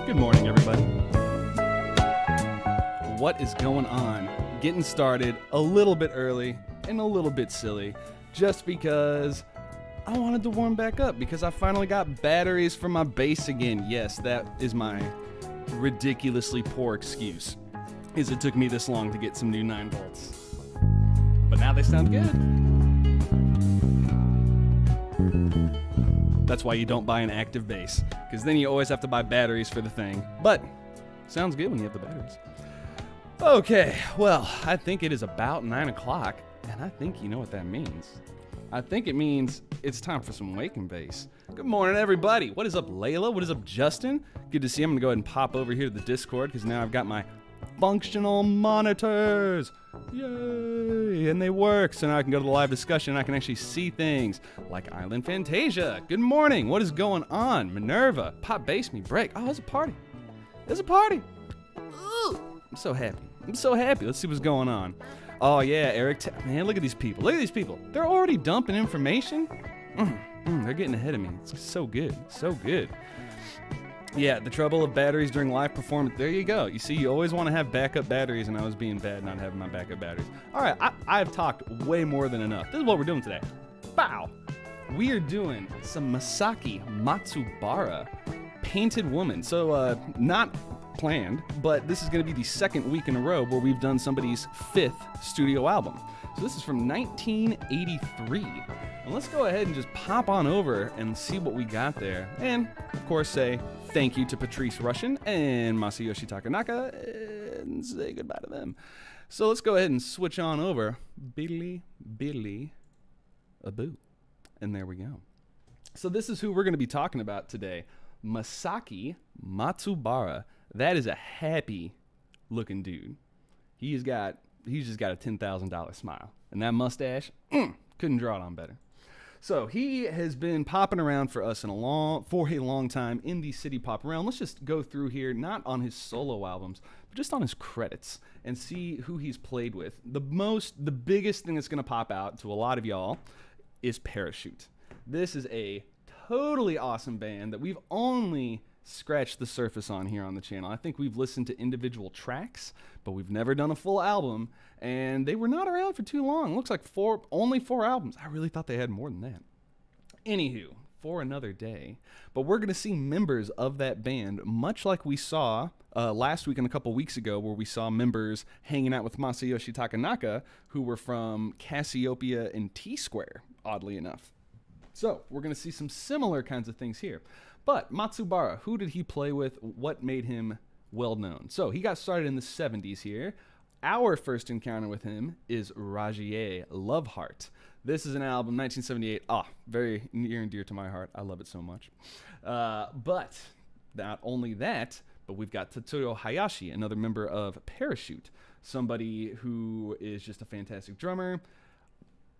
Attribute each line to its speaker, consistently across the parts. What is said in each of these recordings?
Speaker 1: Good morning, everybody. What is going on? Getting started a little bit early and a little bit silly just because I wanted to warm back up because I finally got batteries for my bass again. Yes, that is my ridiculously poor excuse, is it took me this long to get some new 9 volts. But now they sound good. That's why you don't buy an active bass, because then you always have to buy batteries for the thing. But sounds good when you have the batteries. Okay, well, I think it is about 9 o'clock, and I think you know what that means. I think it means it's time for some Wake and Bass. Good morning, everybody. What is up, Layla? What is up, Justin? Good to see you. I'm going to go ahead and pop over here to the Discord, because now I've got my functional monitors. Yay! And they work, so now I can go to the live discussion and I can actually see things like Island Fantasia. Good morning. What is going on? Minerva. Pop Bass Me Break. Oh, it's a party. It's a party. Ooh, I'm so happy. I'm so happy. Let's see what's going on. Oh, yeah, Eric. Man, look at these people. Look at these people. They're already dumping information. They're getting ahead of me. It's so good. So good. Yeah, the trouble of batteries during live performance. There you go. You see, you always want to have backup batteries, and I was being bad not having my backup batteries. All right, I've talked way more than enough. This is what we're doing today. Bow. We are doing some Masaki Matsubara, Painted Woman. So, not planned, but this is going to be the second week in a row where we've done somebody's 5th studio album. So this is from 1983. And let's go ahead and just pop on over and see what we got there. And, of course, say thank you to Patrice Russian and Masayoshi Takanaka and say goodbye to them. So let's go ahead and switch on over. Billy Aboo. And there we go. So this is who we're going to be talking about today. Masaki Matsubara. That is a happy looking dude. He's just got a $10,000 smile. And that mustache, couldn't draw it on better. So he has been popping around for us for a long time in the Citypop realm. Let's just go through here, not on his solo albums, but just on his credits and see who he's played with. The biggest thing that's going to pop out to a lot of y'all is Parachute. This is a totally awesome band that we've only scratched the surface on here on the channel. I think we've listened to individual tracks, but we've never done a full album, and they were not around for too long. Looks like only 4 albums. I really thought they had more than that. Anywho, for another day. But we're going to see members of that band, much like we saw last week and a couple weeks ago, where we saw members hanging out with Masayoshi Takanaka, who were from Cassiopeia and T-Square, oddly enough. So we're going to see some similar kinds of things here. But Matsubara, who did he play with? What made him well known? So he got started in the 70s here. Our first encounter with him is Rajier Love Heart. This is an album, 1978. Very near and dear to my heart. I love it so much. But not only that, but we've got Tetsuyo Hayashi, another member of Parachute, somebody who is just a fantastic drummer.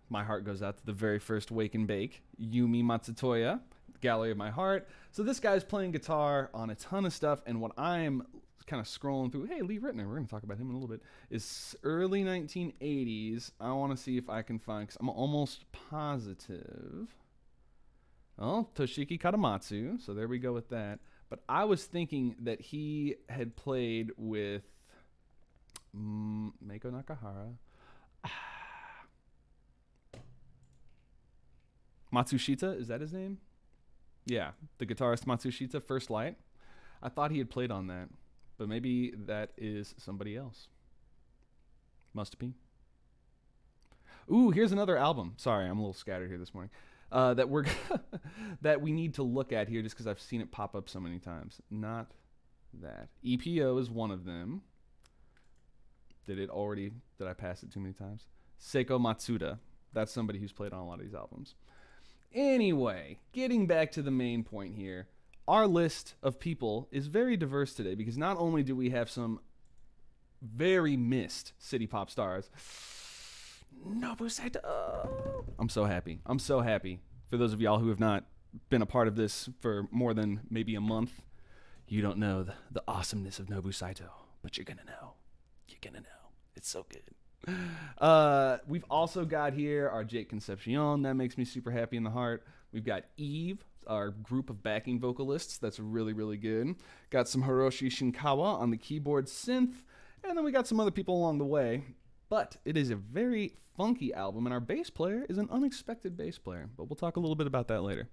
Speaker 1: My heart goes out to the very first Wake and Bake, Yumi Matsutoya, Gallery of My Heart. So this guy's playing guitar on a ton of stuff, and what I'm kind of scrolling through, hey, Lee Ritner, we're going to talk about him in a little bit, is early 1980s. I want to see if I can find, because I'm almost positive. Oh, Toshiki Katamatsu, so there we go with that. But I was thinking that he had played with Meiko Nakahara. Matsushita, is that his name? Yeah, the guitarist Matsushita, First Light. I thought he had played on that, but maybe that is somebody else. Must be. Ooh, here's another album. Sorry, I'm a little scattered here this morning. That we need to look at here just because I've seen it pop up so many times. Not that. EPO is one of them. Did I pass it too many times? Seiko Matsuda. That's somebody who's played on a lot of these albums. Anyway, getting back to the main point here, our list of people is very diverse today because not only do we have some very missed Citypop stars, Nobu Saito. I'm so happy. I'm so happy. For those of y'all who have not been a part of this for more than maybe a month, you don't know the awesomeness of Nobu Saito, but you're going to know. You're going to know. It's so good. We've also got here our Jake Concepcion. That makes me super happy in the heart. We've got Eve, our group of backing vocalists. That's really, really good. Got some Hiroshi Shinkawa on the keyboard synth, and then we got some other people along the way. But it is a very funky album, and our bass player is an unexpected bass player. But we'll talk a little bit about that later.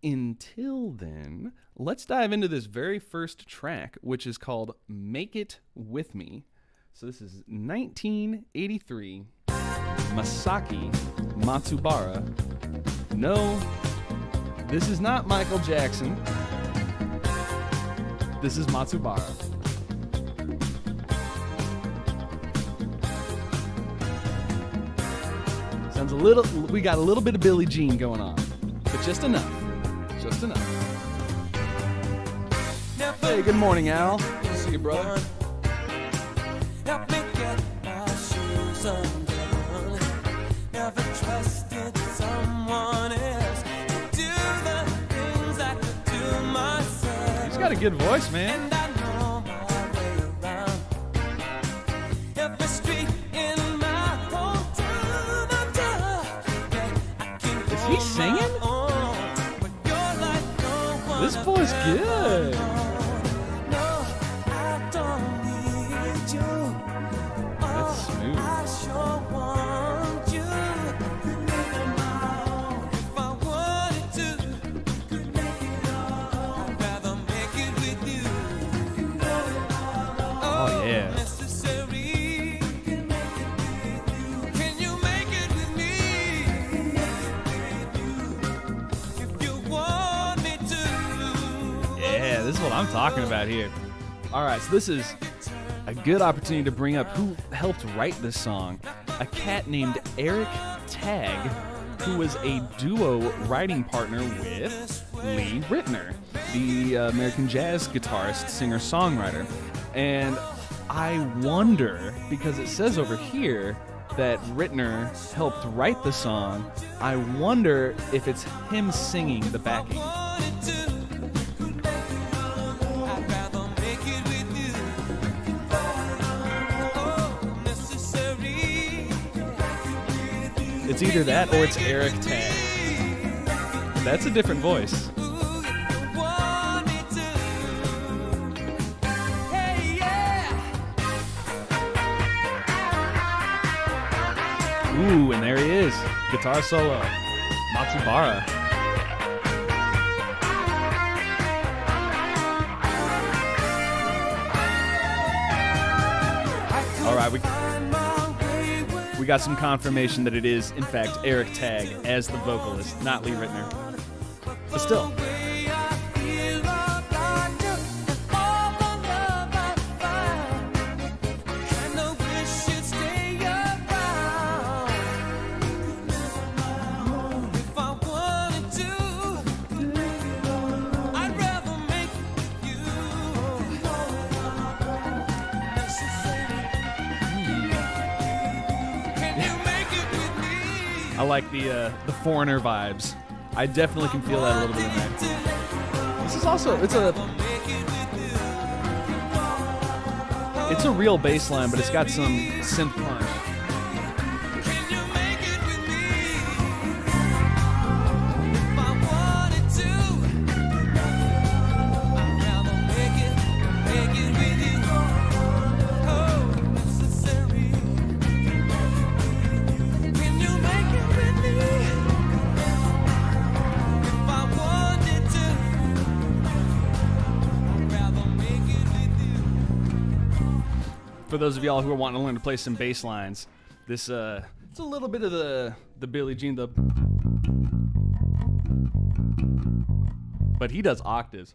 Speaker 1: Until then, let's dive into this very first track, which is called Make It With Me. So this is 1983, Masaki Matsubara. No, this is not Michael Jackson. This is Matsubara. Sounds a little, we got a little bit of Billie Jean going on, but just enough. Just enough. Hey, good morning, Al. Good to see you, brother.
Speaker 2: Help me get my shoes undone. Never trusted someone else to do the things I could do myself.
Speaker 1: He's got a good voice, man.
Speaker 2: And I know my way around every street in my hometown.
Speaker 1: Is he singing? This boy's good. That's smooth. Oh yeah. Yeah, this is what I'm talking about here. All right, so this is a good opportunity to bring up who helped write this song. A cat named Eric Tagg, who was a duo writing partner with Lee Ritenour, the American jazz guitarist, singer, songwriter. And I wonder, because it says over here that Ritenour helped write the song, I wonder if it's him singing the backing. It's either that or it's Eric Tagg. That's a different voice. Ooh, and there he is. Guitar solo. Matsubara. All right, we got some confirmation that it is, in fact, Eric Tagg as the vocalist, not Lee Ritenour. But still. I like the Foreigner vibes. I definitely can feel that a little bit in there. This is also, it's a real bass line, but it's got some synth punch. For those of y'all who are wanting to learn to play some bass lines, this it's a little bit of the Billie Jean, but he does octaves.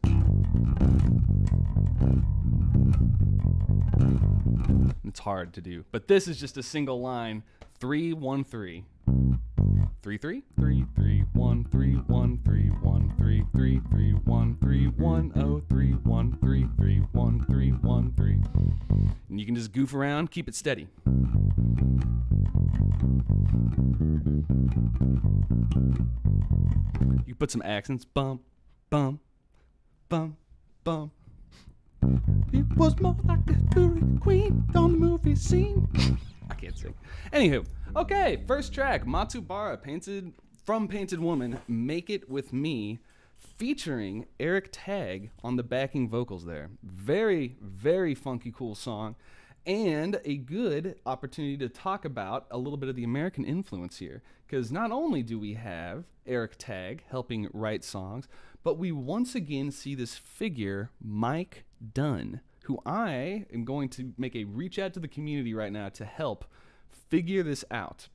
Speaker 1: It's hard to do, but this is just a single line. 3-1-3. 3-3 3-3-1 3-1 3-1 3-3 3-1 3-1 0 3-1 3-3-1 3-1 3. And you can just goof around, keep it steady. You put some accents, bum, bum, bum, bum. It was more like the beauty queen on the movie scene. I can't sing. Anywho, okay, first track, Matsubara, Painted Woman, Make It With Me. featuring Eric Tagg on the backing vocals there. Very, very funky, cool song, and a good opportunity to talk about a little bit of the American influence here, because not only do we have Eric Tagg helping write songs, but we once again see this figure, Mike Dunn, who I am going to make a reach out to the community right now to help figure this out,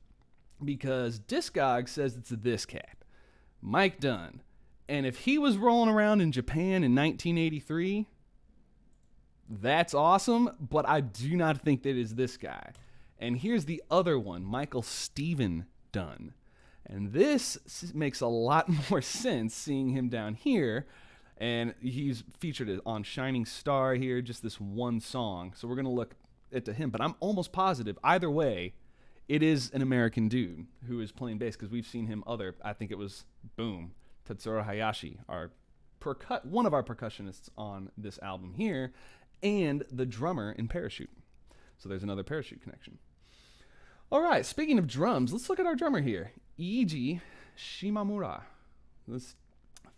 Speaker 1: because Discog says it's this cat, Mike Dunn. And if he was rolling around in Japan in 1983, that's awesome, but I do not think that is this guy. And here's the other one, Michael Steven Dunn. And this makes a lot more sense seeing him down here. And he's featured on Shining Star here, just this one song. So we're going to look at him. But I'm almost positive, either way, it is an American dude who is playing bass, because we've seen him I think it was, boom, Tetsuro Hayashi, one of our percussionists on this album here, and the drummer in Parachute. So there's another Parachute connection. All right, speaking of drums, let's look at our drummer here, Eiji Shimamura. Let's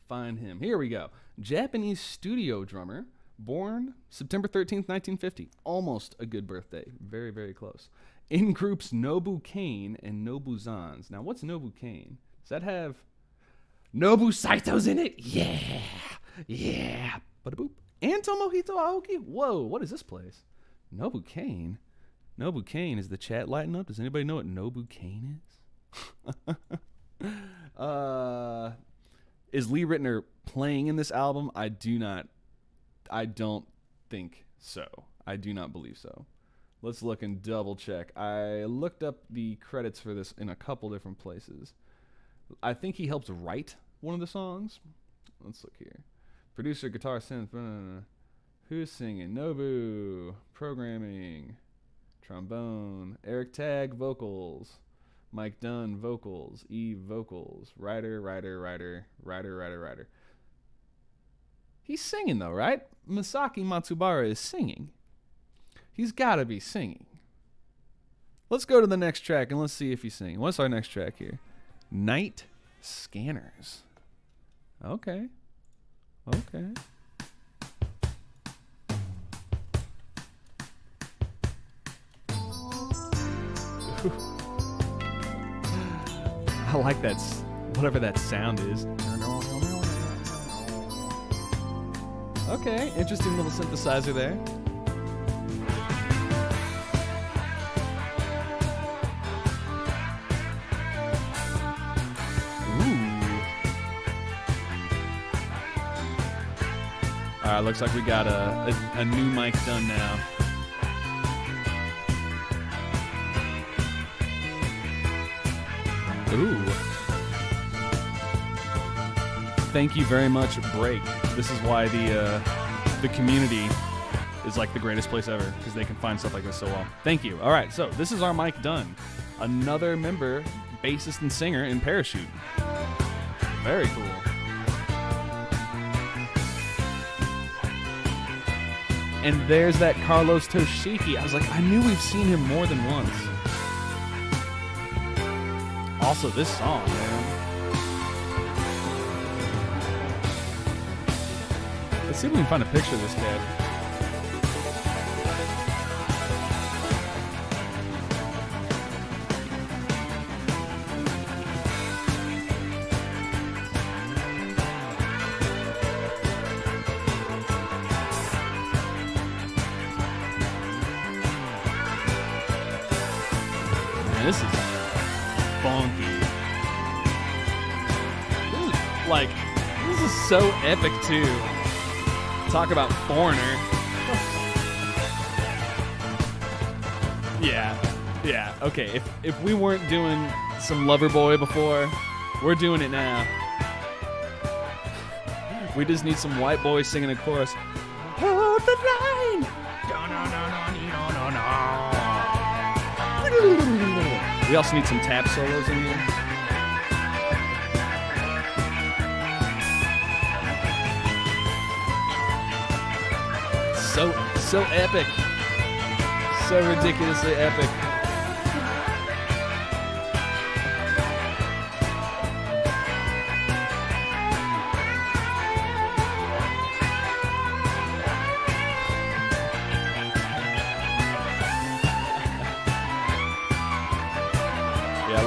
Speaker 1: find him. Here we go. Japanese studio drummer, born September 13th, 1950. Almost a good birthday. Very, very close. In groups Nobu Kane and Nobu Zans. Now, what's Nobu Kane? Does that have Nobu Saito's in it? Yeah. Yeah. Bada-boop. And Tomohito Aoki? Whoa, what is this place? Nobu Kane? Nobu Kane, is the chat lighting up? Does anybody know what Nobu Kane is? Is Lee Ritner playing in this album? I don't think so. I do not believe so. Let's look and double check. I looked up the credits for this in a couple different places. I think he helps write one of the songs. Let's look here. Producer, guitar, synth. Who's singing? Nobu. Programming. Trombone. Eric Tagg, vocals. Mike Dunn, vocals. Eve, vocals. Writer. He's singing though, right? Masaki Matsubara is singing. He's got to be singing. Let's go to the next track and let's see if he's singing. What's our next track here? Night Scanners. Okay. I like that, whatever that sound is. Okay, interesting little synthesizer there. All right, looks like we got a new Mike Dunn now. Ooh. Thank you very much, Break. This is why the community is like the greatest place ever, because they can find stuff like this so well. Thank you. All right, so this is our Mike Dunn, another member, bassist and singer in Parachute. Very cool. And there's that Carlos Toshiki. I was like, I knew we've seen him more than once. Also, this song, man. Let's see if we can find a picture of this cat. This is funky. This is so epic too. Talk about Foreigner. Yeah. Okay, if we weren't doing some Loverboy before, we're doing it now. We just need some white boys singing a chorus. Hold the line. We also need some tap solos in here. So epic. So ridiculously epic.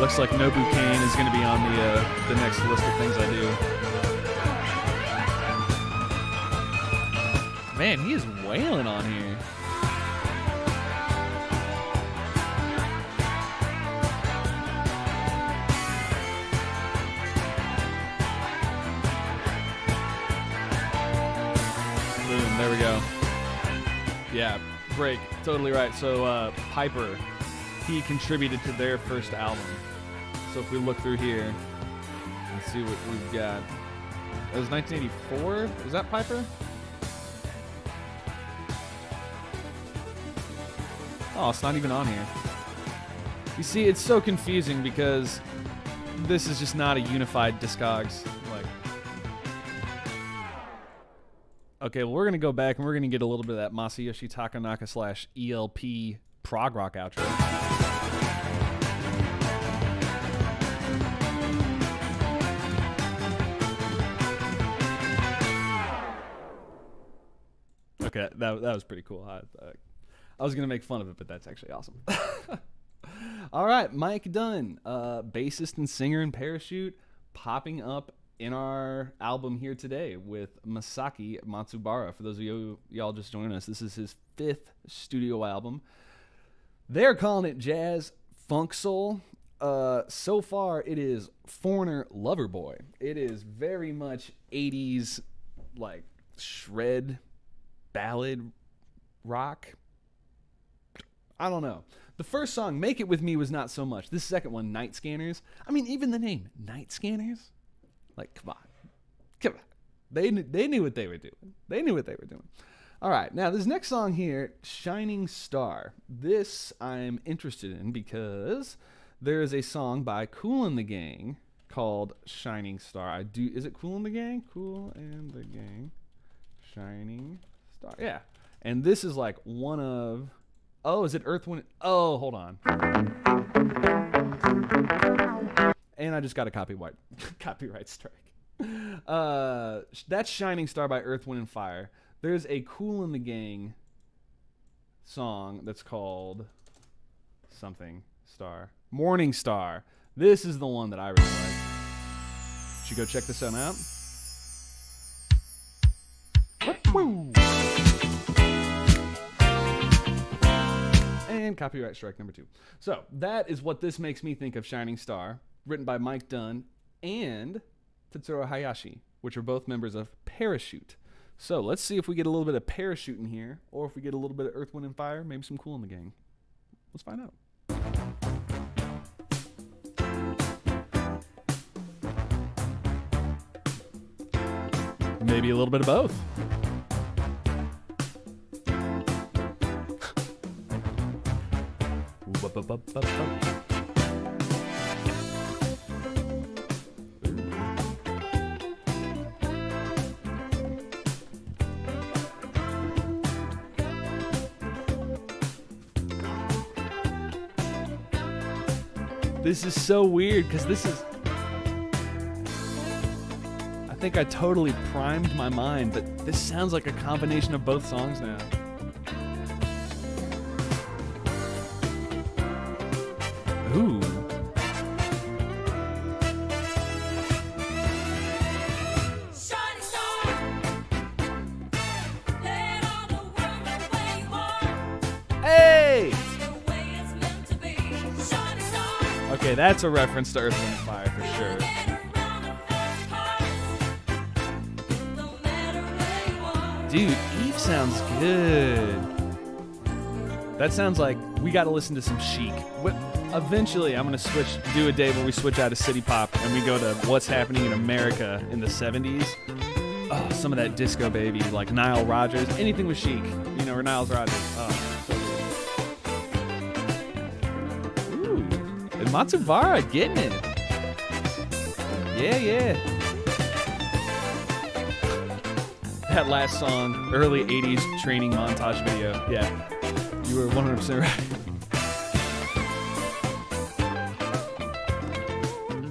Speaker 1: looks like Nobu Kane is going to be on the next list of things I do. Man, he is wailing on here. Boom, there we go. Yeah, break. Totally right. So Piper, he contributed to their first album. So if we look through here and see what we've got. It was 1984. Is that Piper? Oh, it's not even on here. You see, it's so confusing because this is just not a unified Discogs. Like, okay, well, we're going to go back and we're going to get a little bit of that Masayoshi Takanaka / ELP prog rock outro. Okay, that was pretty cool. I was going to make fun of it, but that's actually awesome. All right, Mike Dunn, bassist and singer in Parachute, popping up in our album here today with Masaki Matsubara. For those of y'all just joining us, this is his 5th studio album. They're calling it jazz funk soul. So far, it is Foreigner Lover Boy. It is very much 80s, like, shred ballad rock. I don't know. The first song, Make It With Me, was not so much. This second one, Night Scanners. I mean, even the name, Night Scanners? Like, come on. They knew what they were doing. All right, now this next song here, Shining Star. This I'm interested in because there is a song by Kool and the Gang called Shining Star. Is it Kool and the Gang? Kool and the Gang. Shining Star. Yeah. And this is like one of... Oh, is it Earth, Wind... Oh, hold on. And I just got a copyright strike. That's Shining Star by Earth, Wind, and Fire. There's a Kool and the Gang song that's called something star. Morning Star. This is the one that I really like. Should go check this one out. Woo! And copyright strike number 2. So that is what this makes me think of Shining Star, written by Mike Dunn and Tetsuro Hayashi, which are both members of Parachute. So let's see if we get a little bit of Parachute in here, or if we get a little bit of Earth, Wind, and Fire, maybe some Kool in the Gang. Let's find out. Maybe a little bit of both. This is so weird because this is... I think I totally primed my mind, but this sounds like a combination of both songs now. Ooh.
Speaker 2: Shining star, let all the world know where you are.
Speaker 1: Hey!
Speaker 2: It's the way it's meant to be. Shining star,
Speaker 1: Okay, that's a reference to Earth, Wind, and Fire for sure.
Speaker 2: get around the fast cars. No matter where you are.
Speaker 1: Dude, Eve sounds good. That sounds like we got to listen to some Chic. Eventually, I'm going to do a day where we switch out of Citypop and we go to what's happening in America in the 70s. Oh, some of that disco, baby, like Nile Rodgers, anything with Chic, or Niles Rodgers. Oh, so good. Ooh, and Matsubara getting it. Yeah. That last song, early 80s training montage video. Yeah, you were 100% right.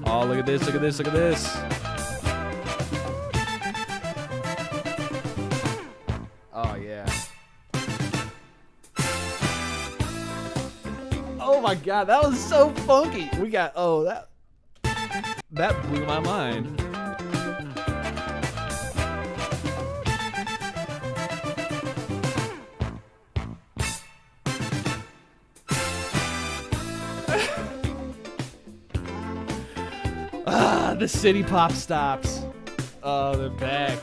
Speaker 1: Oh, look at this. Oh, yeah. Oh, Oh my god, that was so funky. We got that blew my mind. The Citypop stops. Oh, they're back.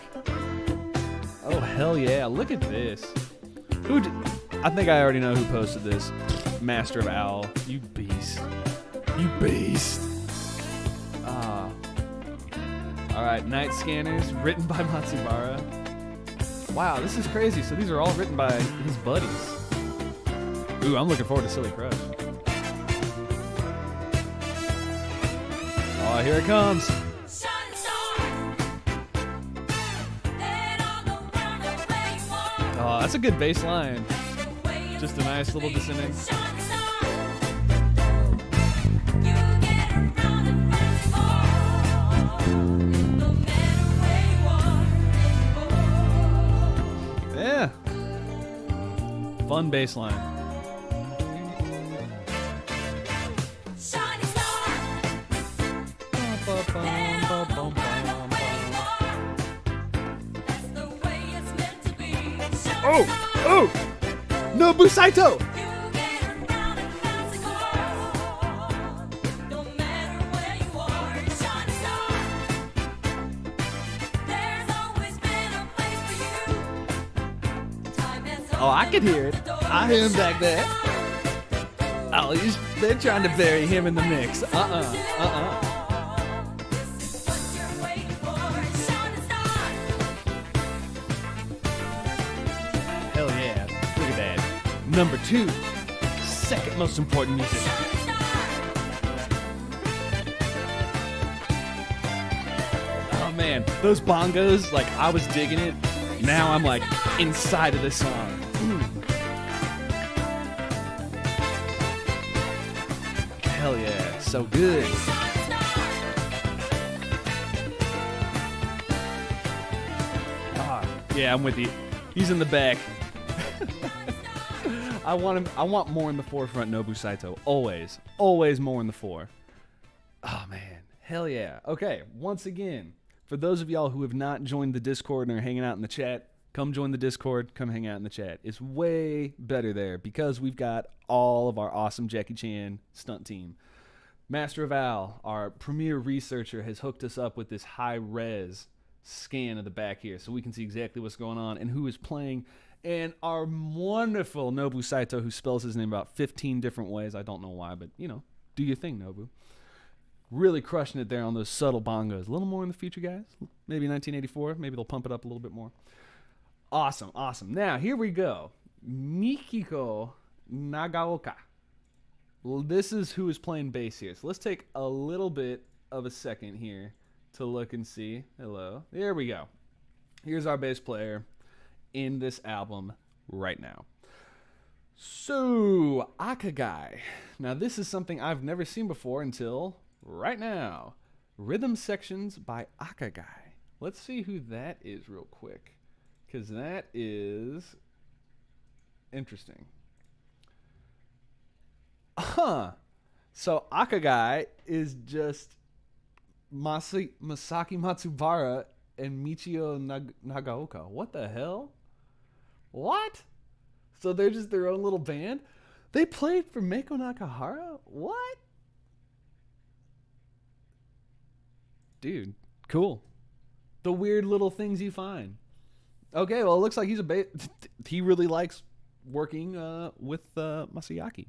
Speaker 1: Oh, hell yeah. Look at this. I think I already know who posted this. Master of Owl. You beast. You beast. Alright, Night Scanners, written by Matsubara. Wow, this is crazy. So these are all written by his buddies. Ooh, I'm looking forward to Silly Crush. Oh, here it comes. Oh, that's a good bass line. Just a nice little descending. Yeah. Fun bass line. Oh! Nobu Saito! Oh, I can hear it. I hear him back there. Oh, they're trying to bury him in the mix. Hell yeah. Look at that. Number 2. Second most important musician. Oh man, those bongos, like I was digging it. Now I'm like inside of this song. Hell yeah, so good. Yeah, I'm with you. He's in the back. I want more in the forefront, Nobu Saito. Always more in the fore. Oh man, hell yeah. Okay, once again, for those of y'all who have not joined the Discord and are hanging out in the chat, come join the Discord, come hang out in the chat. It's way better there because we've got all of our awesome Jackie Chan stunt team. Master of Al, our premier researcher, has hooked us up with this high-res scan of the back here so we can see exactly what's going on and who is playing. And our wonderful Nobu Saito, who spells his name about 15 different ways. I don't know why, but, you know, do your thing, Nobu. Really crushing it there on those subtle bongos. A little more in the future, guys. Maybe 1984. Maybe they'll pump it up a little bit more. Awesome. Now, here we go. Mikiko Nagaoka. Well, this is who is playing bass here. So let's take a little bit of a second here to look and see. Hello. There we go. Here's our bass player in this album right now. So, Akagai. Now, this is something I've never seen before until right now. Rhythm sections by Akagai. Let's see who that is real quick, because that is interesting. So Akagai is just Masaki Matsubara and Michio Nagaoka. What the hell? What? So they're just their own little band? They played for Meiko Nakahara? What? Dude, cool. The weird little things you find. Okay, well, it looks like he really likes working with Masayaki.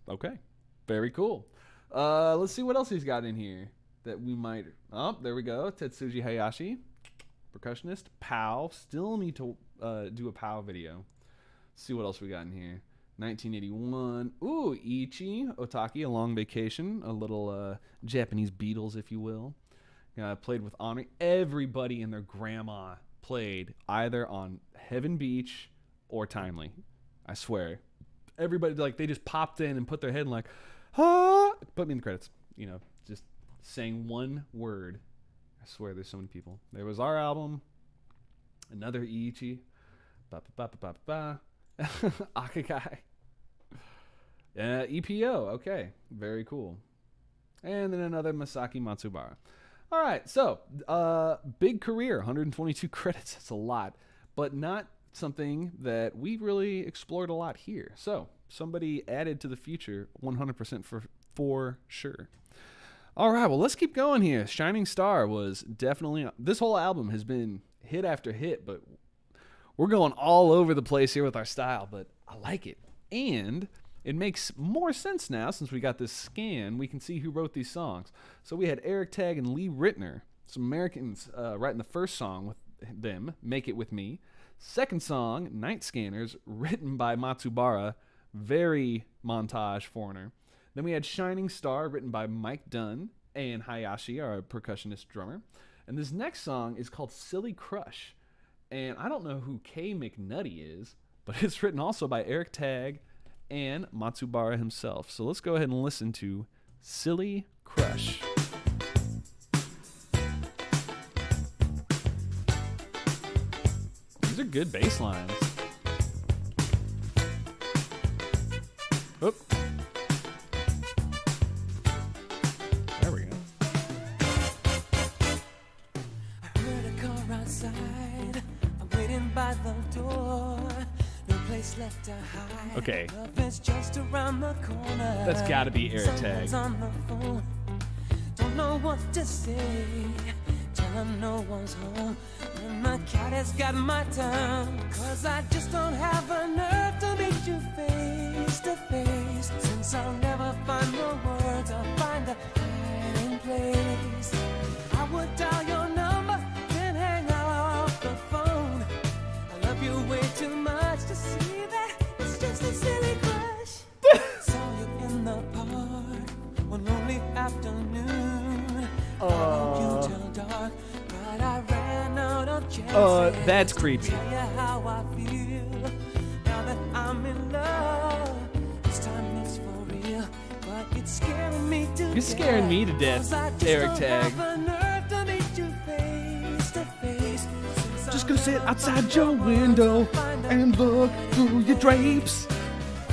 Speaker 1: Okay, very cool. Let's see what else he's got in here that we might... Oh, there we go. Tetsuji Hayashi, percussionist. Pow. Still need to do a Pow video. Let's see what else we got in here. 1981. Ooh, Ichi Otaki, A Long Vacation. A little Japanese Beatles, if you will. Played with honor. Everybody and their grandma played either on Heaven Beach or Timely. I swear. Everybody, like, they just popped in and put their head in like, put me in the credits. You know, just saying one word. I swear there's so many people. There was our album. Another Ichi. Akagai. EPO. Okay, very cool. And then another Masaki Matsubara. All right, so big career, 122 credits. That's a lot, but not something that we really explored a lot here. So somebody added to the future 100% for sure. All right, well, let's keep going here. Shining Star was definitely, this whole album has been hit after hit, but we're going all over the place here with our style, but I like it. And it makes more sense now since we got this scan. We can see who wrote these songs. So we had Eric Tagg and Lee Rittner, some Americans writing the first song with them, Make It With Me. Second song, Night Scanners, written by Matsubara, very montage foreigner. Then we had Shining Star, written by Mike Dunn and Hayashi, our percussionist drummer. And this next song is called Silly Crush. And I don't know who K McNutty is, but it's written also by Eric Tagg and Matsubara himself. So let's go ahead and listen to Silly Crush. These are good bass lines. Oop. There we go.
Speaker 2: I heard a car outside. I'm waiting by the door. No place left to hide.
Speaker 1: Okay.
Speaker 2: Love is just around the corner.
Speaker 1: That's gotta be Eric Tagg.
Speaker 2: Someone's on the phone. Don't know what to say. Tell them no one's home. And my cat has got my tongue. 'Cause I just don't have a nerve to meet you face to face. Since I'll never find the words, I'll find a hiding place. I would dial your number, then hang up the phone. I love you way too much to see that it's just a silly crush. Saw you in the park one lonely afternoon. Followed you till dark, but I ran out of chances.
Speaker 1: That's creepy.
Speaker 2: Tell you how I feel now that I'm in love. This time it's for real, but it's scaring me to death.
Speaker 1: You're scaring me to death,
Speaker 2: 'Cause I just
Speaker 1: Eric
Speaker 2: don't
Speaker 1: Tagg.
Speaker 2: have a nerve to meet you face to face. Since
Speaker 1: Just
Speaker 2: I'll
Speaker 1: gonna sit
Speaker 2: never
Speaker 1: outside
Speaker 2: find
Speaker 1: your
Speaker 2: the words,
Speaker 1: window
Speaker 2: I'll find a
Speaker 1: and look through your drapes.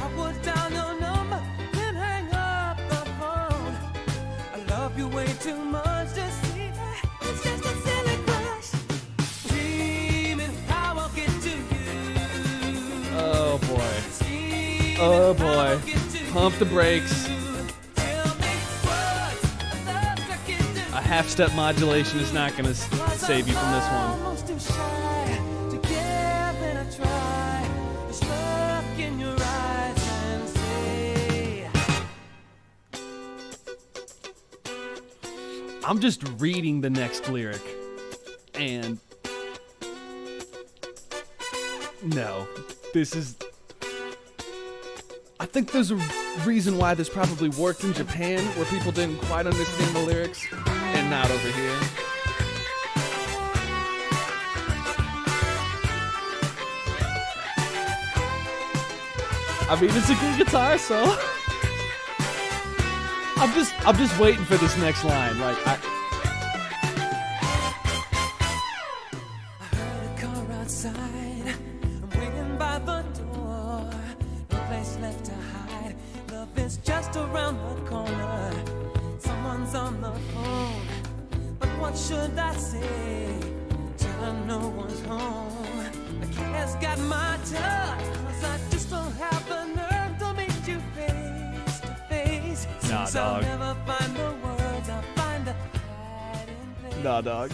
Speaker 2: I would dial your number, then hang up the phone. I love you way too much to see that it's just a silly crush. Dreaming how I'll get to you.
Speaker 1: Oh boy.
Speaker 2: Scheming
Speaker 1: Oh
Speaker 2: how
Speaker 1: boy.
Speaker 2: I'll get to
Speaker 1: Pump the brakes.
Speaker 2: you. Tell me what love I can do.
Speaker 1: A half step modulation is not gonna save you from this one.
Speaker 2: Almost too shy to give it a try. Just look in your eyes and say,
Speaker 1: I'm just reading the next lyric, and no, this is. I think there's a reason why this probably worked in Japan, where people didn't quite understand the lyrics, and not over here. I mean, it's a good guitar solo. I'm just waiting for this next line. Like,
Speaker 2: I heard a car outside. I'm waiting by the door. No place left to hide. Love is just around the corner. Someone's on the phone. But what should I say? Tell her no one's home. The cat has got my tongue. 'Cause I just don't have the nerve to meet you face to face.
Speaker 1: Nah,
Speaker 2: Since I'll
Speaker 1: dog.
Speaker 2: never find the words, I'll find a hiding place.
Speaker 1: nah, dog.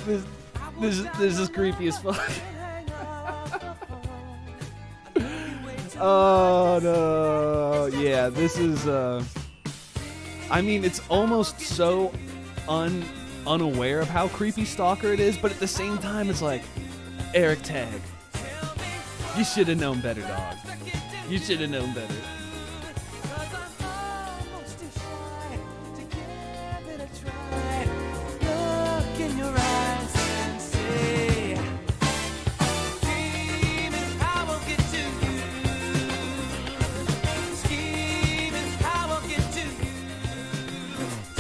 Speaker 1: This is creepy as fuck. Oh no, yeah, this is. I mean, it's almost so unaware of how creepy Stalker it is, but at the same time, it's like Eric Tagg. You should have known better, dog. You should have known better.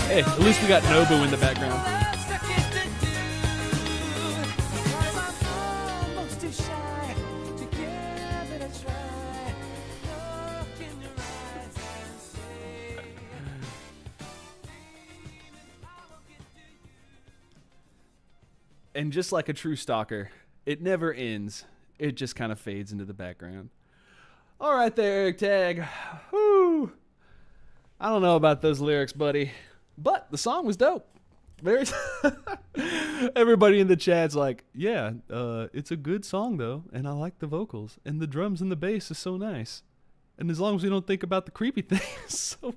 Speaker 1: Hey, at least we got Nobu in the background. And just like a true stalker, it never ends. It just kind of fades into the background. All right there, Eric Tag. Whew. I don't know about those lyrics, buddy, but the song was dope. Everybody in the chat's like, yeah, it's a good song though, and I like the vocals, and the drums and the bass is so nice, and as long as we don't think about the creepy thing, it's so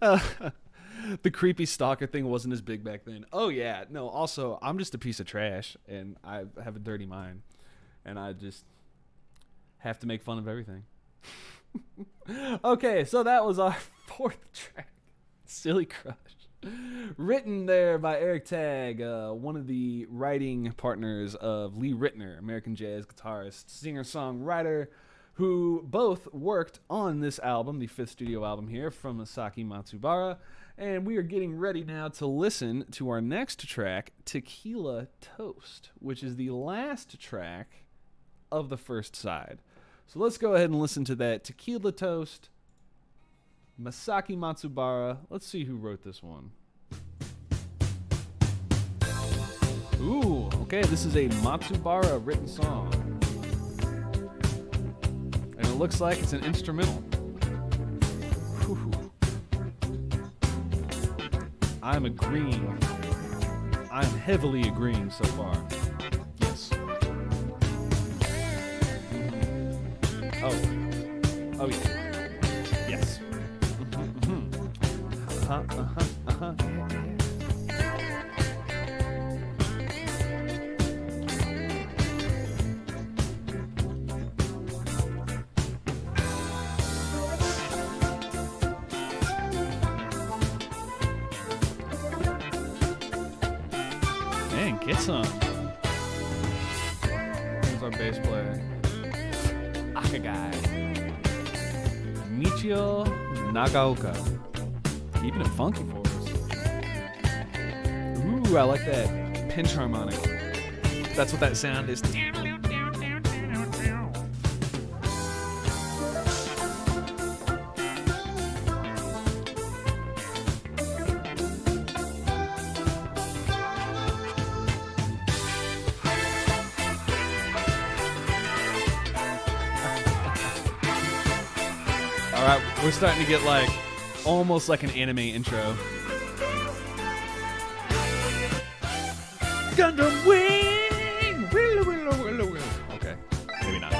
Speaker 1: bad. The creepy stalker thing wasn't as big back then. Oh yeah, no. Also, I'm just a piece of trash, and I have a dirty mind, and I just have to make fun of everything. Okay, so that was our fourth track, Silly Crush. Written there by Eric Tag, one of the writing partners of Lee Ritenour, American jazz guitarist, singer-songwriter, who both worked on this album, the fifth studio album here from Masaki Matsubara. And we are getting ready now to listen to our next track, Tequila Toast, which is the last track of the first side. So let's go ahead and listen to that. Tequila Toast, Masaki Matsubara. Let's see who wrote this one. Ooh, okay, this is a Matsubara written song. And it looks like it's an instrumental. Whew. I'm agreeing. I'm heavily agreeing so far. Yes. Oh yeah. Yes. Man, get some. Who's our bass player? Akagai. Michio Nagaoka. Keeping it funky for us. Ooh, I like that pinch harmonic. That's what that sound is. Alright, we're starting to get like almost like an anime intro. Gundam Wing! Willow, willow, willow, willow. Okay, maybe not.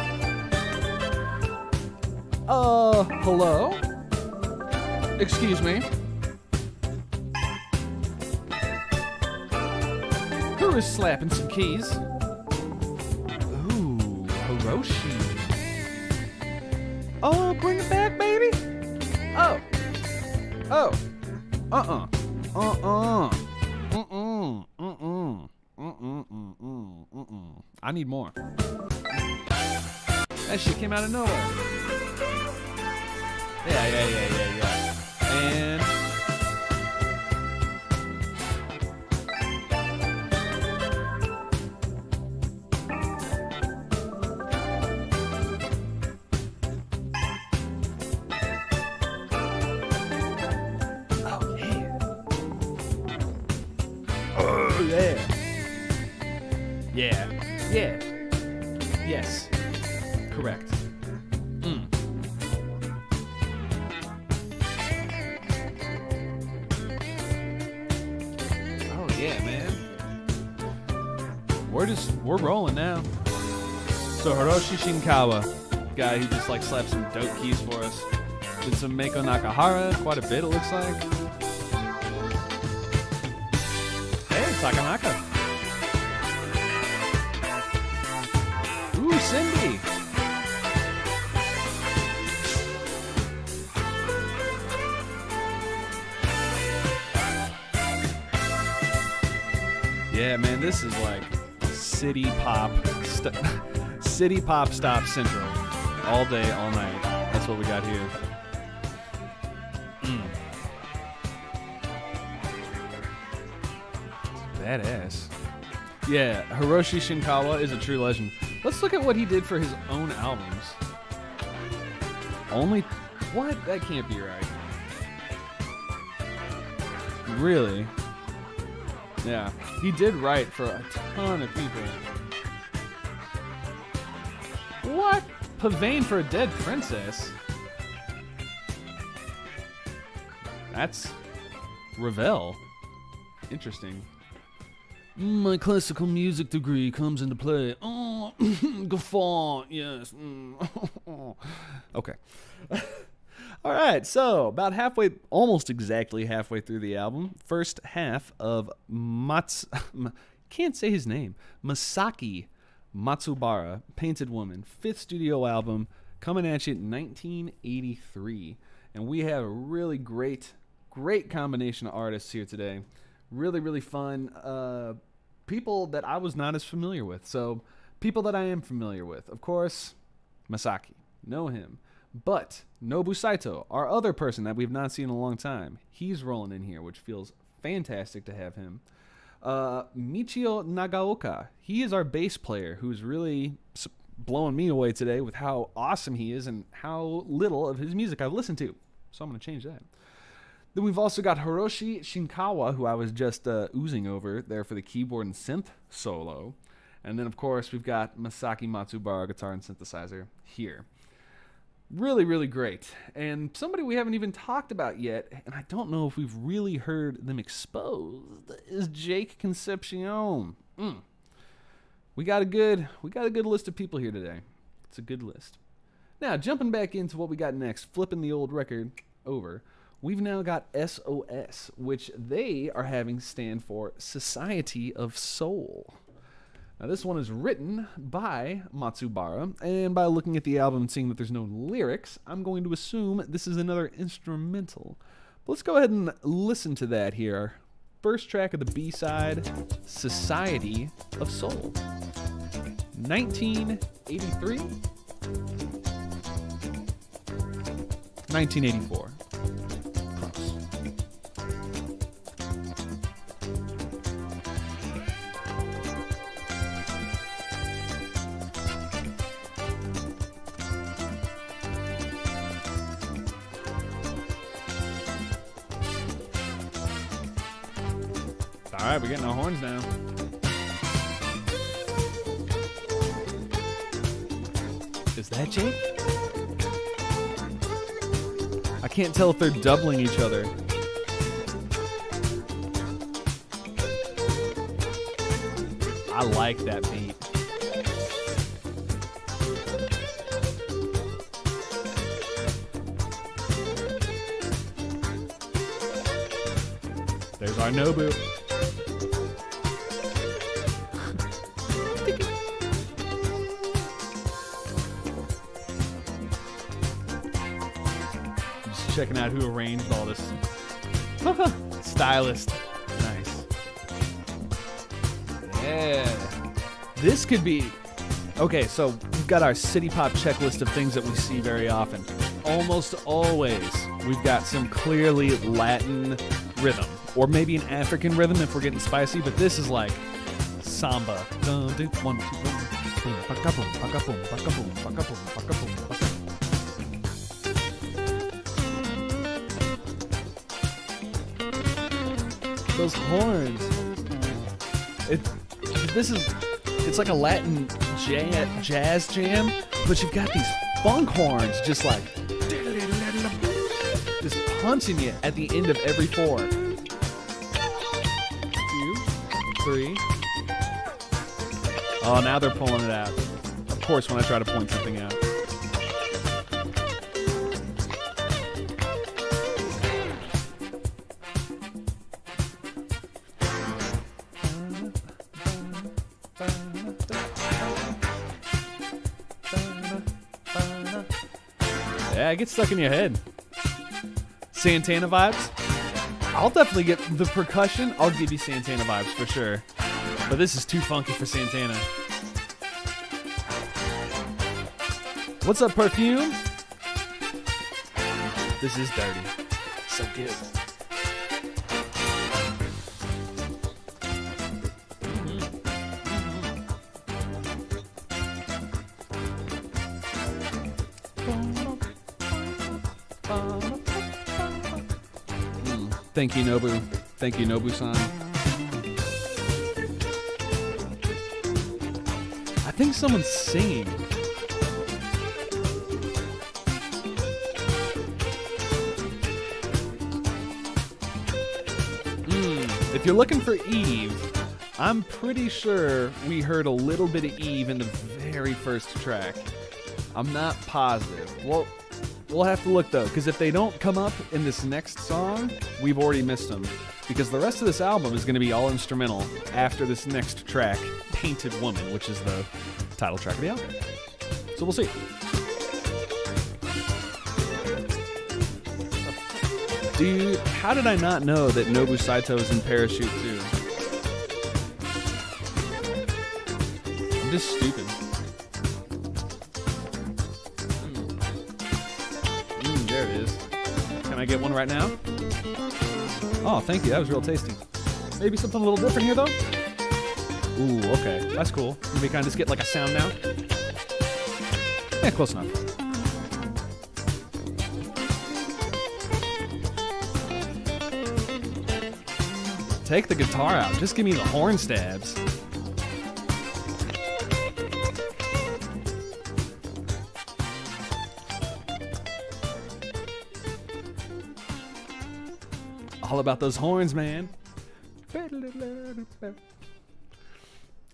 Speaker 1: Hello? Excuse me? Who is slapping some keys? Ooh, Hiroshi. Oh, bring it back, baby. Oh. I need more. That shit came out of nowhere. Yeah. And Yeah. Yes. Correct. Oh yeah, man. We're rolling now. So Hiroshi Shinkawa, guy who just like slapped some dope keys for us. Did some Meiko Nakahara, quite a bit it looks like. Hey, Takanaka. Ooh, Cindy. Yeah, man, this is like City Pop Stop Central. All day, all night. That's what we got here. Badass. Yeah, Hiroshi Shinkawa is a true legend. Let's look at what he did for his own albums. What? That can't be right. Really? Yeah, he did write for a ton of people. What? Pavane for a Dead Princess? That's Ravel. Interesting. My classical music degree comes into play. Oh, guffaw, yes. Okay. All right, so about halfway, almost exactly halfway through the album. First half of can't say his name. Masaki Matsubara, Painted Woman, 5th studio album, coming at you in 1983. And we have a really great combination of artists here today. Really, really fun. People that I was not as familiar with. So, people that I am familiar with. Of course, Masaki. Know him. But Nobu Saito, our other person that we've not seen in a long time, he's rolling in here, which feels fantastic to have him. Michio Nagaoka, he is our bass player who's really blowing me away today with how awesome he is and how little of his music I've listened to. So I'm going to change that. Then we've also got Hiroshi Shinkawa, who I was just oozing over there for the keyboard and synth solo. And then, of course, we've got Masaki Matsubara, guitar and synthesizer here. Really, really great. And somebody we haven't even talked about yet, and I don't know if we've really heard them exposed, is Jake Concepcion. We got a good list of people here today. It's a good list. Now, jumping back into what we got next, flipping the old record over, we've now got SOS, which they are having stand for Society of Soul. Now, this one is written by Matsubara, and by looking at the album and seeing that there's no lyrics, I'm going to assume this is another instrumental. But let's go ahead and listen to that here. First track of the B-side, Society of Soul. 1983? 1984. All right, we're getting our horns now. Is that Jake? I can't tell if they're doubling each other. I like that beat. There's our Nobu. Checking out who arranged all this. Stylist. Nice. Yeah. This could be... Okay, so we've got our Citypop checklist of things that we see very often. Almost always, we've got some clearly Latin rhythm. Or maybe an African rhythm if we're getting spicy, but this is like samba. Those horns. It's like a Latin jazz jam, but you've got these funk horns just like just punching you at the end of every 4. 2, 3. Oh, now they're pulling it out. Of course, when I try to point something out. Yeah, it gets stuck in your head. Santana vibes. I'll definitely get the percussion. I'll give you Santana vibes for sure. But this is too funky for Santana. What's up, Perfume? This is dirty. So good. Thank you, Nobu. Thank you, Nobu-san. think someone's singing. If you're looking for Eve, I'm pretty sure we heard a little bit of Eve in the very first track. I'm not positive. Well, we'll have to look though, because if they don't come up in this next song, we've already missed them. Because the rest of this album is going to be all instrumental after this next track, Painted Woman, which is the title track of the album. So we'll see. Dude, how did I not know that Nobu Saito is in Parachute too? I'm just stupid. There it is. Can I get one right now? Oh, thank you. That was real tasty. Maybe something a little different here, though? Ooh, okay. That's cool. Maybe can I just get like a sound now? Yeah, close enough. Take the guitar out. Just give me the horn stabs. All about those horns, man.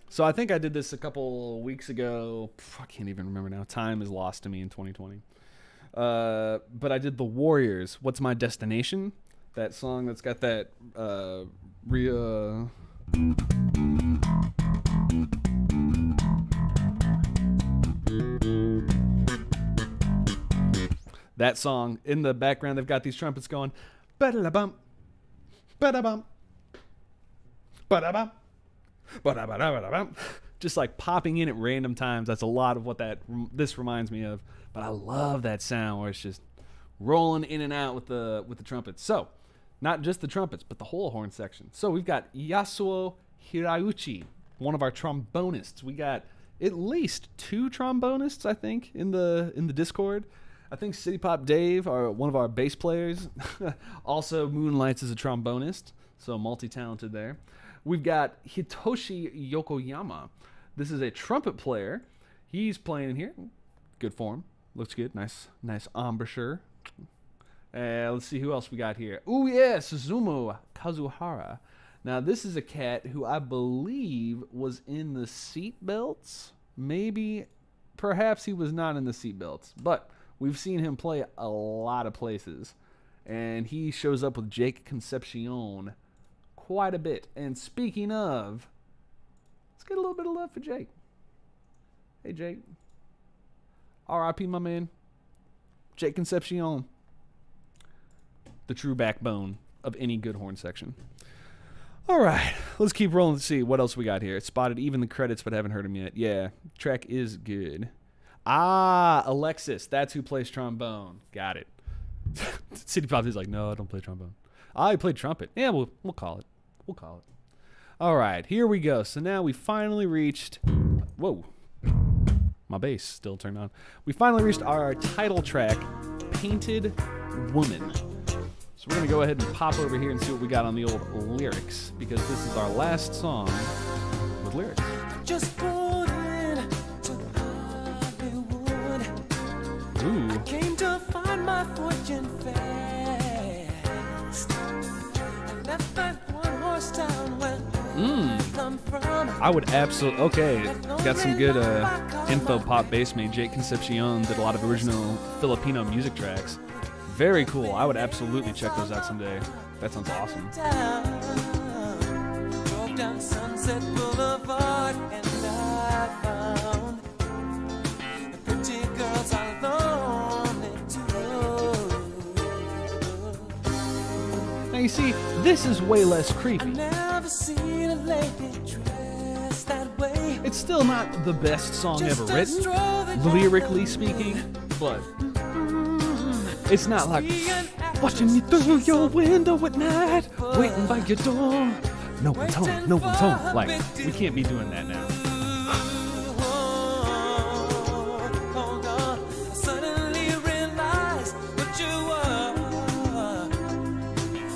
Speaker 1: So I think I did this a couple weeks ago. I can't even remember now. Time is lost to me in 2020. But I did The Warriors. What's My Destination? That song that's got that that song in the background. They've got these trumpets going. Ba-da-da-bum. Ba-da-bum. Ba-da-bum. Ba-da-ba-da-ba-da-bum. Just like popping in at random times. That's a lot of what this reminds me of. But I love that sound where it's just rolling in and out with the trumpets. So, not just the trumpets, but the whole horn section. So we've got Yasuo Hirauchi, one of our trombonists. We got at least 2 trombonists, I think, in the Discord. I think Citypop Dave, one of our bass players, also moonlights as a trombonist, so multi-talented there. We've got Hitoshi Yokoyama. This is a trumpet player. He's playing in here. Good form. Looks good. Nice embouchure. Let's see who else we got here. Oh yeah, Suzumu Kazuhara. Now this is a cat who I believe was in the Seatbelts. Maybe, perhaps he was not in the Seatbelts, but we've seen him play a lot of places. And he shows up with Jake Concepcion quite a bit. And speaking of, let's get a little bit of love for Jake. Hey Jake. R.I.P. my man. Jake Concepcion. The true backbone of any good horn section. All right, let's keep rolling to see what else we got here. It's spotted even the credits, but haven't heard him yet. Yeah, track is good. Ah, Alexis, that's who plays trombone. Got it. Citypop is like, no, I don't play trombone. I played trumpet. Yeah, we'll call it. We'll call it. All right, here we go. So now we finally reached. Whoa, my bass still turned on. We finally reached our title track, Painted Woman. So we're going to go ahead and pop over here and see what we got on the old lyrics, because this is our last song with lyrics.
Speaker 2: Just pulled in to Hollywood.
Speaker 1: Ooh.
Speaker 2: I came to find my fortune fast. I left that one horse town where I come from.
Speaker 1: I would absolutely. Okay, got some good info pop bass mate. Jake Concepcion did a lot of original Filipino music tracks. Very cool. I would absolutely check those out someday. That sounds awesome.
Speaker 2: Drove down Sunset Boulevard and I found the pretty girls are lonely too.
Speaker 1: Now you see, this is way less
Speaker 2: I
Speaker 1: creepy.
Speaker 2: never seen a lady dressed that way.
Speaker 1: It's still not the best song ever written, lyrically speaking, but it's not like watching you through your window at night, waiting by your door. No one's home, no one's home. Like, we can't be doing that now.
Speaker 2: Hold on, I suddenly realized what you were.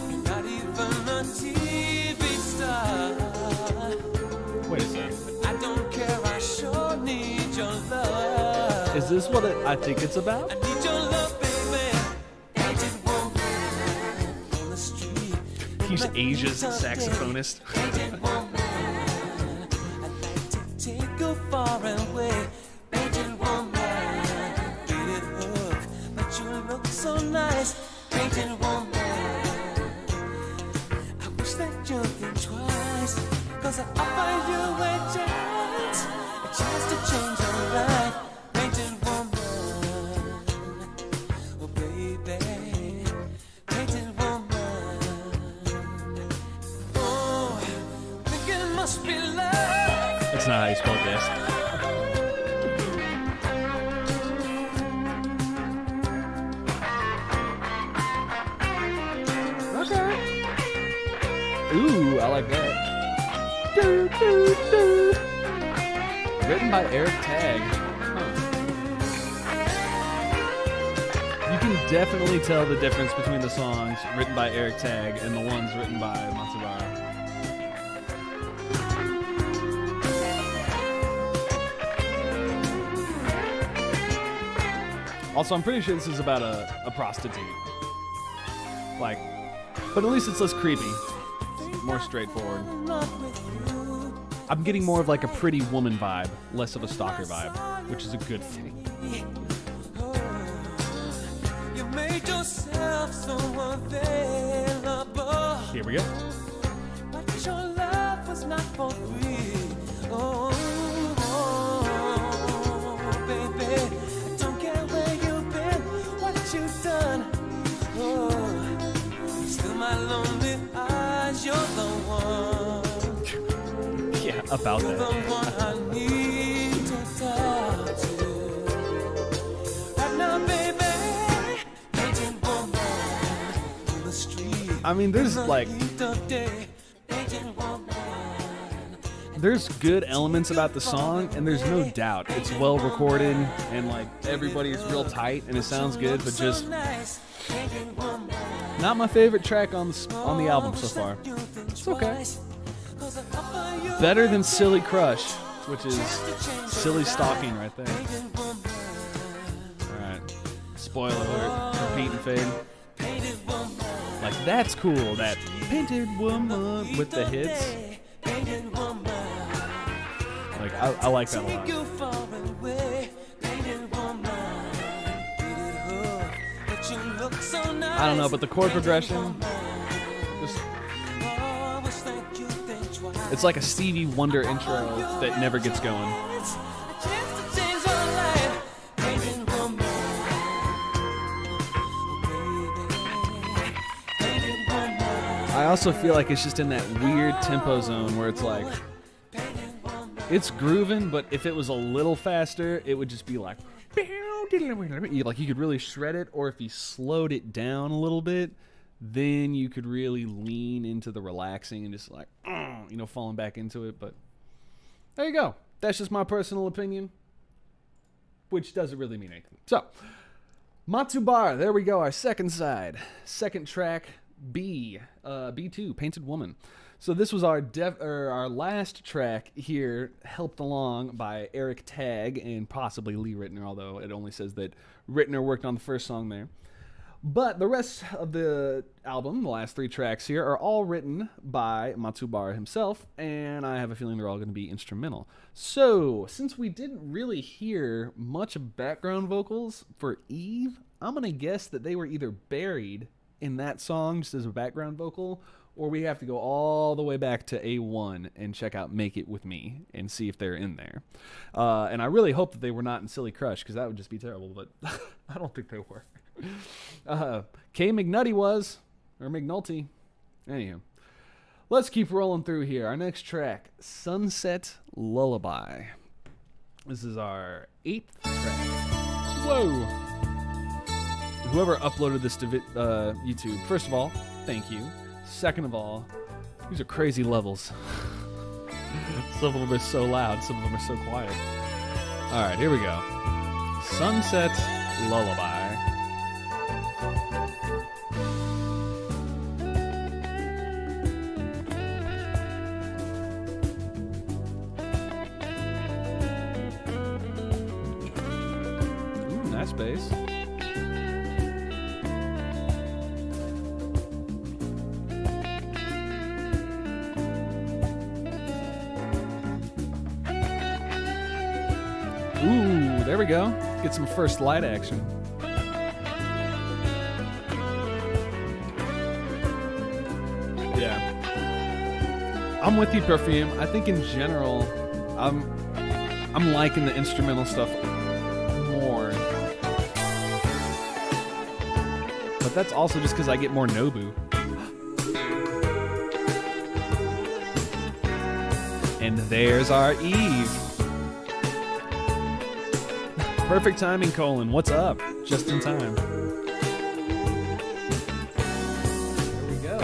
Speaker 2: You're not even a TV star.
Speaker 1: Wait a second.
Speaker 2: I don't care, I sure need
Speaker 1: Is this what I think it's about?
Speaker 2: I need your love, baby. Painted woman on the street.
Speaker 1: He's Asia's saxophonist.
Speaker 2: Painted woman. I'd like to take you far away. Painted woman. Painted hook. But you look so nice. Painted woman. I wish that you'd think twice. Cause I offer you a chance to change your life. Painted woman, oh baby, painted woman. Oh, think it must be love.
Speaker 1: That's not how you spell this. Okay. Ooh, I like that. Do, do, do. Written by Eric Tagg. You can definitely tell the difference between the songs written by Eric Tagg and the ones written by Matsubara. Also, I'm pretty sure this is about a prostitute. Like, but at least it's less creepy. It's more straightforward. I'm getting more of like a Pretty Woman vibe, less of a stalker vibe, which is a good thing.
Speaker 2: You made yourself so available.
Speaker 1: Here we go.
Speaker 2: But your love was not for free. Oh, baby, don't care where you've been, what you've done. Oh, still my lonely eyes, you're the one.
Speaker 1: Yeah, about
Speaker 2: You're the
Speaker 1: that.
Speaker 2: one I need to talk to. Right now, baby, painted woman on the street.
Speaker 1: I mean, there's like, there's good elements about the song, and there's no doubt it's well recorded, and like everybody's real tight, and it sounds good, but just not my favorite track on the album so far. It's okay. Better than Silly Crush, which is silly stalking right there. Alright. Spoiler alert. Repeat and fade. Like, that's cool. That Painted Woman with the hits. Like, I like that a lot. I don't know, but the chord progression, just, it's like a Stevie Wonder intro that never gets going. I also feel like it's just in that weird tempo zone where it's like, it's grooving, but if it was a little faster, it would just be like, you could really shred it, or if you slowed it down a little bit, then you could really lean into the relaxing and just like, falling back into it. But there you go. That's just my personal opinion, which doesn't really mean anything. So, Matsubara, there we go, our second side. Second track, B2, Painted Woman. So this was our last track here, helped along by Eric Tagg and possibly Lee Ritner, although it only says that Ritner worked on the first song there. But the rest of the album, the last three tracks here, are all written by Matsubara himself, and I have a feeling they're all going to be instrumental. So, since we didn't really hear much of background vocals for Eve, I'm going to guess that they were either buried in that song just as a background vocal, or we have to go all the way back to A1 and check out Make It With Me and see if they're in there. And I really hope that they were not in Silly Crush, because that would just be terrible, but I don't think they were. K. McNulty was, or McNulty. Anywho, let's keep rolling through here. Our next track, Sunset Lullaby. This is our 8th track. Whoa! Whoever uploaded this to YouTube, first of all, thank you. Second of all, these are crazy levels. Some of them are so loud, some of them are so quiet. Alright, here we go. Sunset Lullaby. Nice bass. Ooh, there we go. Get some first light action. Yeah. I'm with you, Perfume. I think in general, I'm liking the instrumental stuff more. But that's also just because I get more Nobu. And there's our Eve. Perfect timing, Colin. What's up? Just in time. Here we go.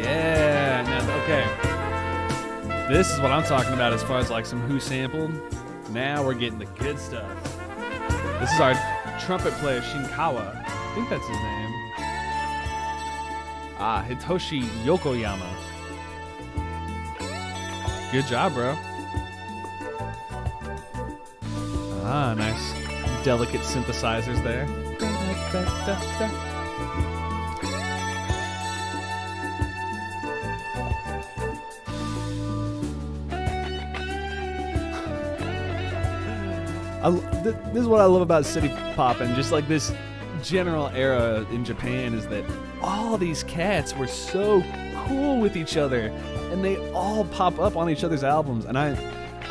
Speaker 1: Yeah. Now, okay. This is what I'm talking about as far as like some Who sampled. Now we're getting the good stuff. This is our trumpet player, Shinkawa. I think that's his name. Hitoshi Yokoyama. Good job, bro. Nice. Delicate synthesizers there. This is what I love about Citypop and just like this general era in Japan is that all these cats were so cool with each other and they all pop up on each other's albums, and I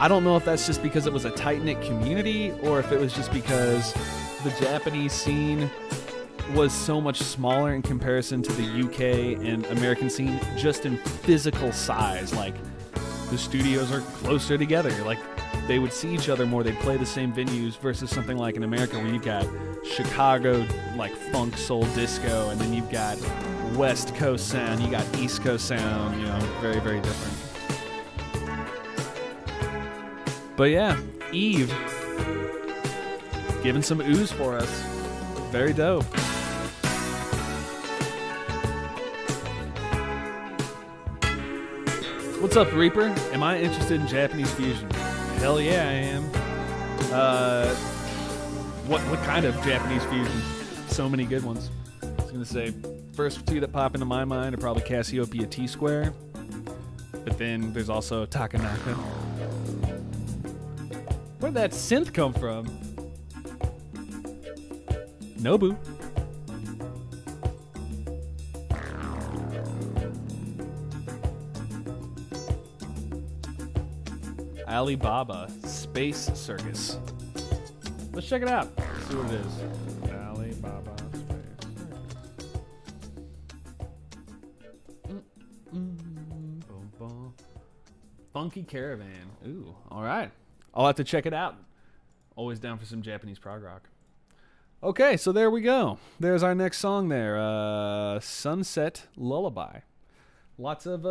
Speaker 1: don't know if that's just because it was a tight-knit community or if it was just because the Japanese scene was so much smaller in comparison to the UK and American scene just in physical size. Like the studios are closer together, like they would see each other more, they'd play the same venues versus something like in America where you've got Chicago, like funk, soul, disco, and then you've got West Coast sound, you got East Coast sound, you know, very, very different. But yeah, Eve, giving some ooze for us. Very dope. What's up, Reaper? Am I interested in Japanese fusion? Hell yeah, I am. What kind of Japanese fusion? So many good ones. I was gonna say, first two that pop into my mind are probably Cassiopeia T-Square, but then there's also Takanaka. Where'd that synth come from? Nobu. Alibaba Space Circus. Let's check it out. Let's see what it is. Alibaba Space Circus. Funky Caravan. Ooh, all right. I'll have to check it out. Always down for some Japanese prog rock. Okay, so there we go. There's our next song there. Sunset Lullaby. Lots of,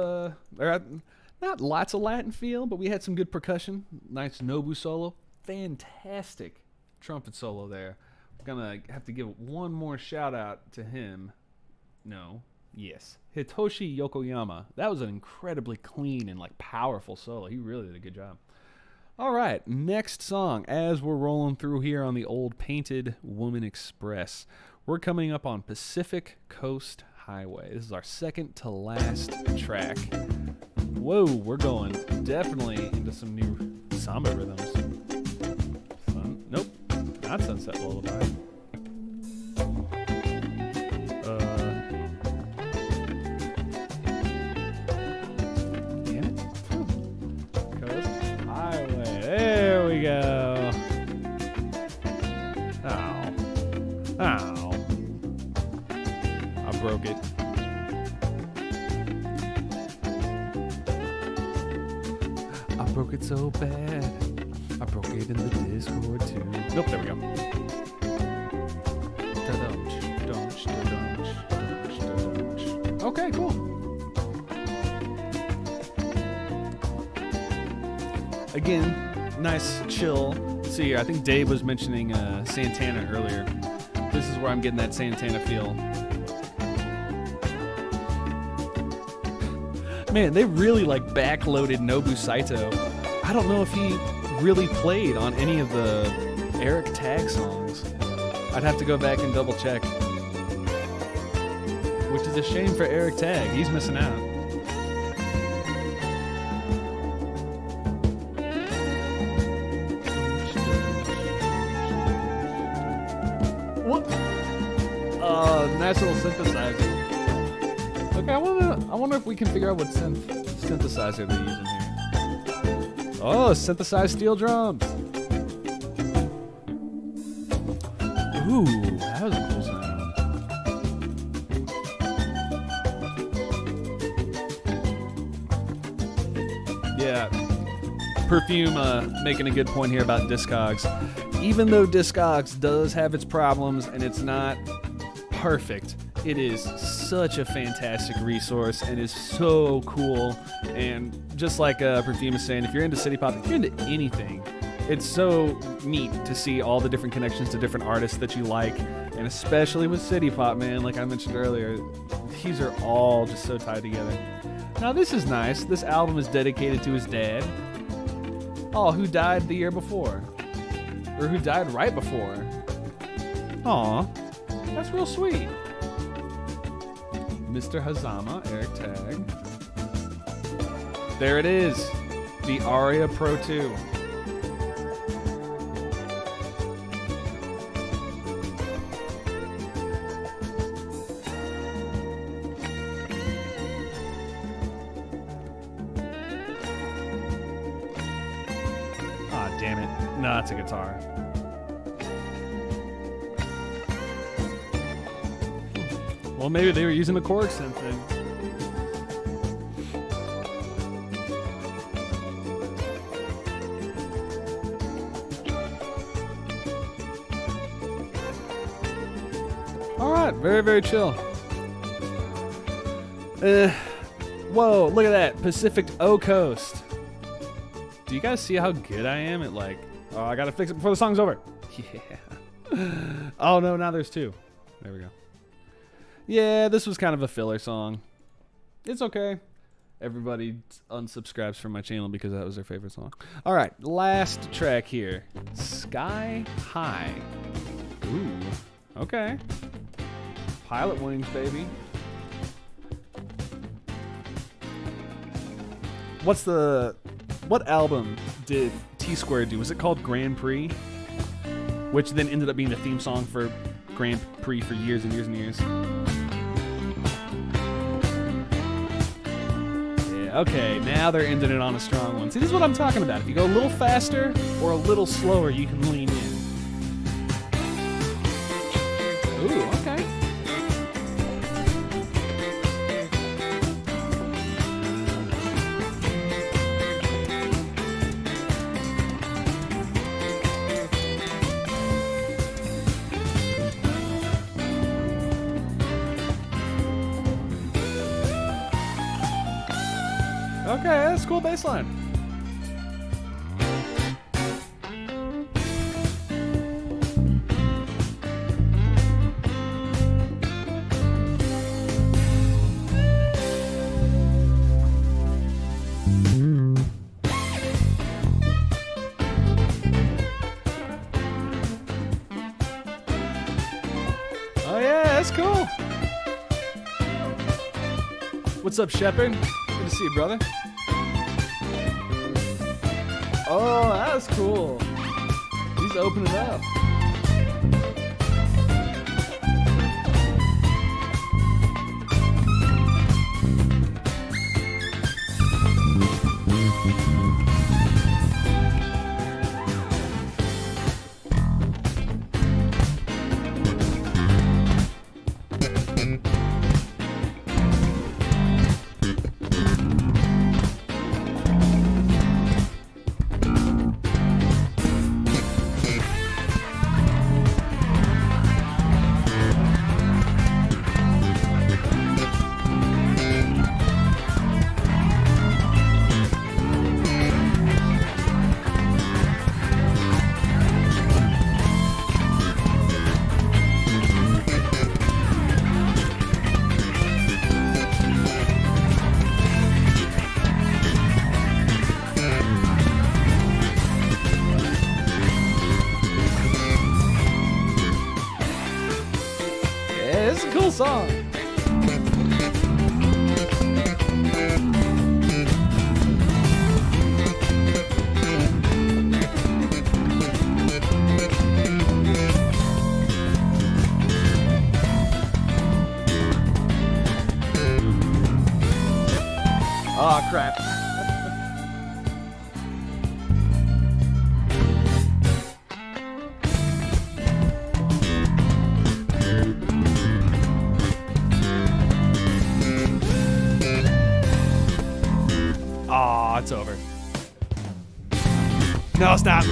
Speaker 1: not lots of Latin feel, but we had some good percussion. Nice Nobu solo. Fantastic trumpet solo there. We're going to have to give one more shout out to him. No. Yes. Hitoshi Yokoyama. That was an incredibly clean and like powerful solo. He really did a good job. All right, next song. As we're rolling through here on the old Painted Woman Express, we're coming up on Pacific Coast Highway. This is our second to last track. Whoa, we're going definitely into some new samba rhythms. Nope, not Sunset Lullaby. There we go. Ow. Ow. I broke it. I broke it so bad. I broke it in the Discord too. Nope, there we go. Okay, cool. Again, nice chill. Let's see here. I think Dave was mentioning Santana earlier. This is where I'm getting that Santana feel. Man, they really like backloaded Nobu Saito. I don't know if he really played on any of the Eric Tag songs. I'd have to go back and double check. Which is a shame for Eric Tag. He's missing out. What? Nice little synthesizer. Okay, I wonder if we can figure out what synthesizer they're using here. Oh, synthesized steel drums. Ooh, that was a cool sound. Yeah, Perfume making a good point here about Discogs. Even though Discogs does have its problems and it's not perfect, it is such a fantastic resource and is so cool. And just like Perfume is saying, if you're into Citypop, if you're into anything, it's so neat to see all the different connections to different artists that you like. And especially with Citypop, man, like I mentioned earlier, these are all just so tied together. Now this is nice. This album is dedicated to his dad. Oh, who died the year before? Or who died right before? Aw, that's real sweet. Mr. Hazama, Eric Tag. There it is. The Aria Pro 2. Ah, damn it. No, that's a guitar. Well, maybe they were using the Korg synth then. Alright, very, very chill. Whoa, look at that. Pacific O Coast. Do you guys see how good I am at like... Oh, I gotta fix it before the song's over. Yeah. Oh no, now there's two. There we go. Yeah, this was kind of a filler song. It's okay. Everybody unsubscribes from my channel because that was their favorite song. All right, last track here. Sky High. Ooh, okay. Pilot Wings, baby. What album did T-Square do? Was it called Grand Prix? Which then ended up being the theme song for Grand Prix for years and years and years. Yeah, okay, now they're ending it on a strong one. See, this is what I'm talking about. If you go a little faster or a little slower, you can lean in. Ooh, okay. Okay, that's a cool bass line. Oh yeah, that's cool. What's up, Shepard? Good to see you, brother. Oh, that's cool. He's opening it up. song. Oh, crap. Oh, it's over. No, stop.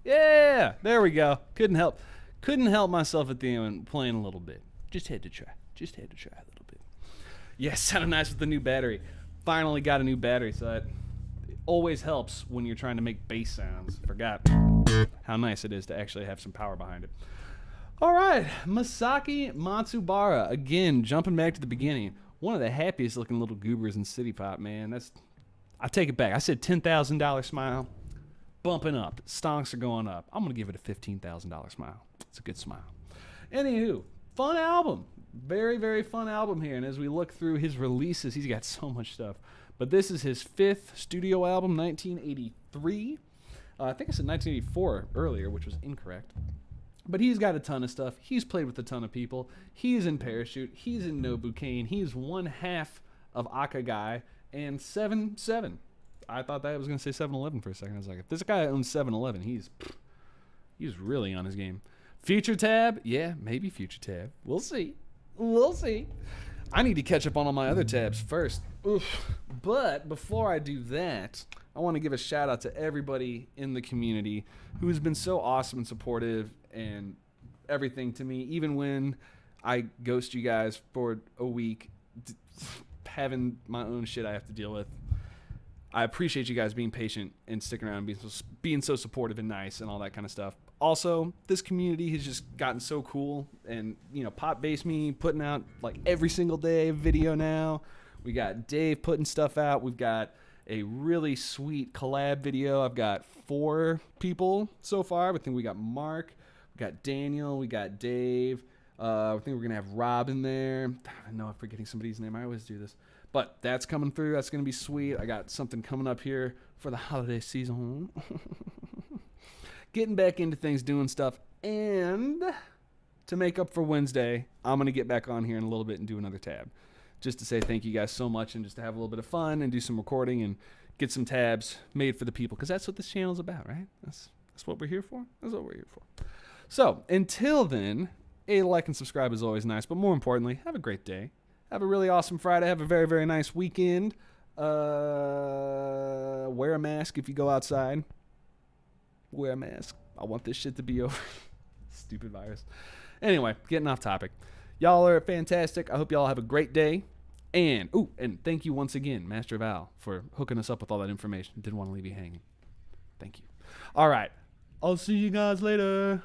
Speaker 1: Yeah, there we go. Couldn't help myself at the end playing a little bit. Just had to try a little bit. Yeah, sounded nice with the new battery. Finally got a new battery, so that it always helps when you're trying to make bass sounds. Forgot how nice it is to actually have some power behind it. All right, Masaki Matsubara. Again, jumping back to the beginning. One of the happiest looking little goobers in Citypop, man. I take it back. I said $10,000 smile. Bumping up. Stonks are going up. I'm going to give it a $15,000 smile. It's a good smile. Anywho, fun album. Very, very fun album here. And as we look through his releases, he's got so much stuff. But this is his 5th studio album, 1983. I think I said 1984 earlier, which was incorrect. But he's got a ton of stuff. He's played with a ton of people. He's in Parachute. He's in Nobucaine. He's one half of Akagai and 7-7. I thought that I was going to say 7-Eleven for a second. I was like, if this guy owns 7-Eleven, he's really on his game. Future Tab? Yeah, maybe Future Tab. We'll see. I need to catch up on all my other tabs first. Oof. But before I do that, I want to give a shout out to everybody in the community who has been so awesome and supportive and everything to me, even when I ghost you guys for a week, having my own shit I have to deal with. I appreciate you guys being patient and sticking around and being so supportive and nice and all that kind of stuff. Also, this community has just gotten so cool, and Pop Bass Me putting out like every single day a video now. We got Dave putting stuff out. We've got a really sweet collab video. I've got 4 people so far. I think we got Mark, we got Daniel, we got Dave. I think we're gonna have Rob in there. I know I'm forgetting somebody's name. I always do this. But that's coming through. That's going to be sweet. I got something coming up here for the holiday season. Getting back into things, doing stuff. And to make up for Wednesday, I'm going to get back on here in a little bit and do another tab. Just to say thank you guys so much and just to have a little bit of fun and do some recording and get some tabs made for the people. Because that's what this channel is about, right? That's what we're here for. That's what we're here for. So until then, a like and subscribe is always nice. But more importantly, have a great day. Have a really awesome Friday. Have a very, very nice weekend. Wear a mask if you go outside. Wear a mask. I want this shit to be over. Stupid virus. Anyway, getting off topic. Y'all are fantastic. I hope y'all have a great day. And thank you once again, Master Val, for hooking us up with all that information. Didn't want to leave you hanging. Thank you. All right. I'll see you guys later.